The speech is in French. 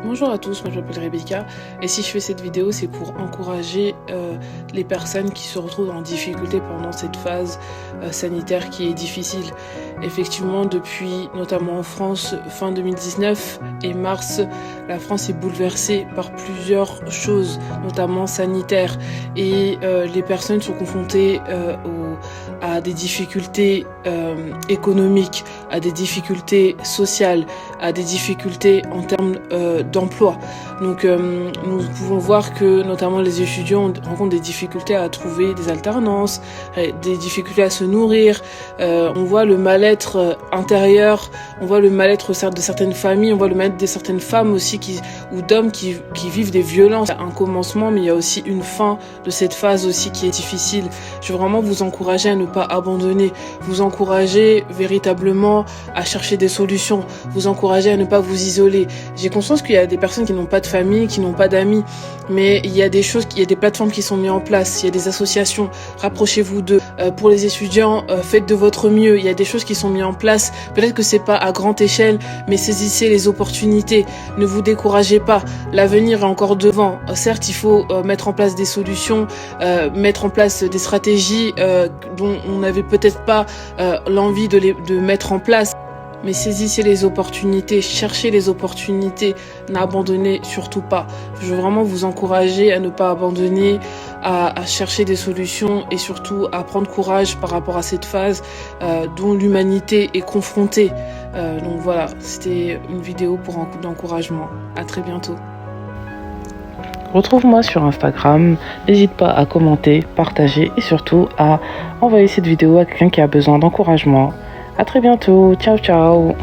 Bonjour à tous, moi je m'appelle Rebecca et si je fais cette vidéo c'est pour encourager les personnes qui se retrouvent en difficulté pendant cette phase sanitaire qui est difficile. Effectivement, depuis notamment en France fin 2019 et mars, la France est bouleversée par plusieurs choses, notamment sanitaires, et les personnes sont confrontées à des difficultés économiques, à des difficultés sociales, à des difficultés en termes d'emploi. Donc nous pouvons voir que notamment les étudiants rencontrent des difficultés à trouver des alternances, des difficultés à se nourrir. On voit le mal-être intérieur, on voit le mal-être de certaines familles, on voit le mal-être de certaines femmes aussi ou d'hommes qui vivent des violences. Il y a un commencement, mais il y a aussi une fin de cette phase aussi qui est difficile. Je veux vraiment vous encourager à ne pas abandonner, vous encourager véritablement à chercher des solutions, vous encourager à ne pas vous isoler. J'ai conscience qu'il y a des personnes qui n'ont pas de famille, qui n'ont pas d'amis, mais il y a des choses, il y a des plateformes qui sont mises en place, il y a des associations, rapprochez-vous d'eux. Pour les étudiants, faites de votre mieux, il y a des choses qui sont mises en place, peut-être que c'est pas à grande échelle, mais saisissez les opportunités, ne vous découragez pas, l'avenir est encore devant. Certes, il faut mettre en place des solutions, mettre en place des stratégies dont on n'avait peut-être pas l'envie de mettre en place. Mais saisissez les opportunités, cherchez les opportunités, n'abandonnez surtout pas. Je veux vraiment vous encourager à ne pas abandonner, à chercher des solutions et surtout à prendre courage par rapport à cette phase dont l'humanité est confrontée. Donc voilà, c'était une vidéo pour un coup d'encouragement. À très bientôt. Retrouve-moi sur Instagram, n'hésite pas à commenter, partager et surtout à envoyer cette vidéo à quelqu'un qui a besoin d'encouragement. À très bientôt, ciao ciao.